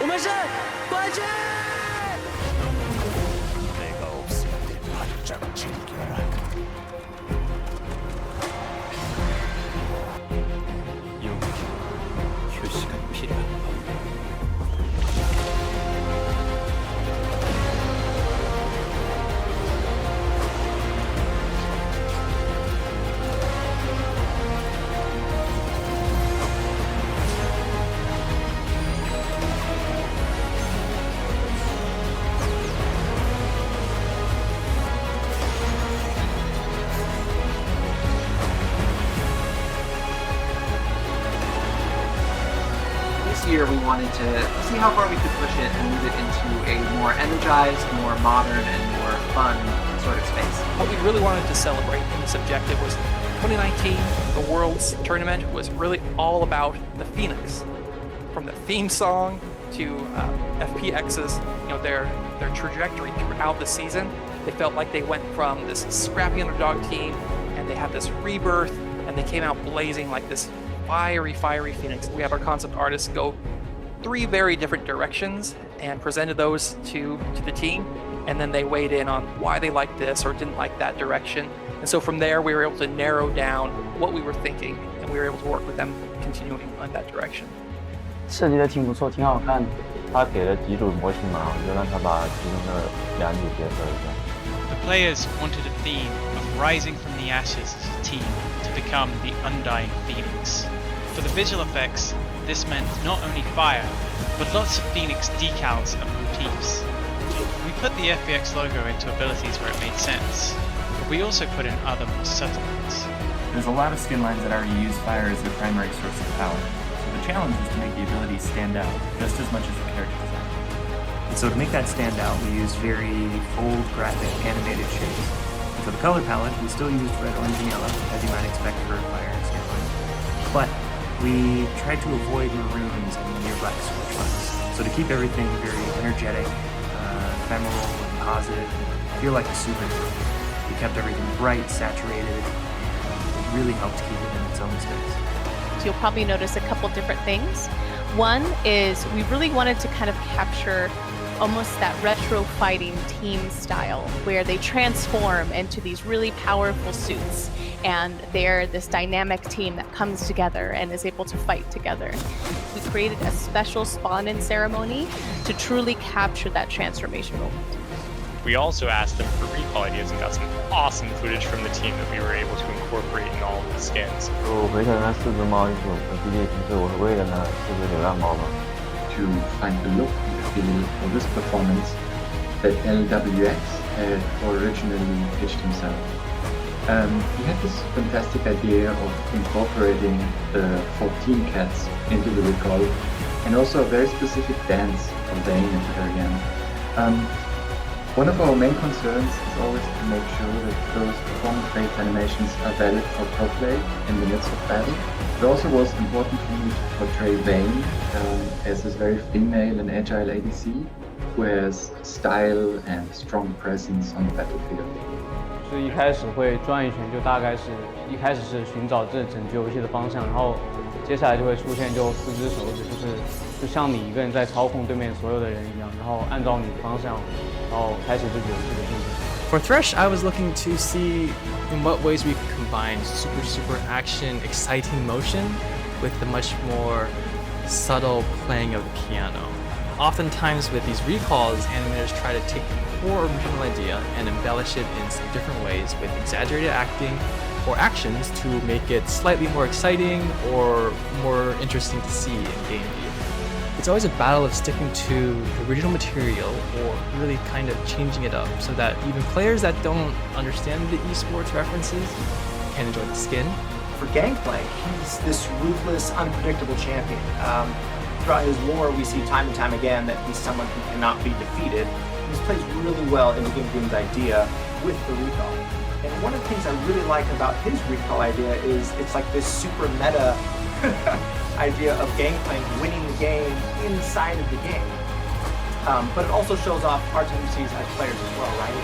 我们是冠军！ 내가 없을 때 바짝 즐겨라. 용기, 휴식은 필요한 법. This year we wanted to see how far we could push it and move it into a more energized, more modern, and more fun sort of space. What we really wanted to celebrate in this objective was 2019, the World's Tournament was really all about the Phoenix. From the theme song to FPX's, their trajectory throughout the season, they felt like they went from this scrappy underdog team and they had this rebirth and they came out blazing like this fiery Phoenix. We had our concept artists go 3 very different directions and presented those to the team, and then they weighed in on why they liked this or didn't like that direction. And so from there, we were able to narrow down what we were thinking, and we were able to work with them continuing on that direction. 设计的挺不错，挺好看的。他给了几组模型嘛，我就让他把其中的2组结合一下。 The players wanted a theme of rising from the ashes as a team to become the undying phoenix. For the visual effects, this meant not only fire, but lots of Phoenix decals and motifs. We put the FPX logo into abilities where it made sense, but we also put in other more subtle ones. There's a lot of skin lines that already use fire as their primary source of power, so the challenge was to make the abilities stand out just as much as the character design. And so to make that stand out, we used very bold, graphic, animated shapes. And for the color palette, we still used red, orange, and yellow, as you might expect for a fire and skin line. But we tried to avoid maroons and near-black switch lines. So to keep everything very energetic, ephemeral, and positive, and feel like a superhero, we kept everything bright, saturated, and it really helped keep it in its own space. You'll probably notice a couple different things. One is we really wanted to kind of capture almost that retro fighting team style where they transform into these really powerful suits and they're this dynamic team that comes together and is able to fight together. We created a special spawn-in ceremony to truly capture that transformation moment. We also asked them for recall ideas and got some awesome footage from the team that we were able to incorporate in all of the skins. 我回想那4只猫英雄，我记得挺是我是为了那4只流浪猫嘛。To find the look and the feel for this performance that LWX had originally pitched himself. He had this fantastic idea of incorporating the 14 cats into the recall and also a very specific dance for Zane at the very end. One of our main concerns is always to make sure that those performance-based animations are valid for pro play in the midst of battle. It also was important for me to portray Vayne as this very female and agile ADC who has style and strong presence on the battlefield. 是一开始会转一圈，就大概是一开始是寻找这整局游戏的方向，然后接下来就会出现就4只手指，就像你一个人在操控对面所有的人一样，然后按照你的方向，然后开始这局游戏的进程。For Thresh, I was looking to see in what ways we could combine super action, exciting motion with the much more subtle playing of the piano. Oftentimes with these recalls, animators try to take the core original idea and embellish it in some different ways with exaggerated acting or actions to make it slightly more exciting or more interesting to see in game view. It's always a battle of sticking to the original material or really kind of changing it up so that even players that don't understand the esports references can enjoy the skin. For Gangplank, he's this ruthless, unpredictable champion. Throughout his lore, we see time and time again that he's someone who cannot be defeated. This plays really well into GimGoon's idea with the recall. And one of the things I really like about his recall idea is it's like this super meta idea of Gangplank winning the game inside of the game. But it also shows off our tendencies as players as well, right?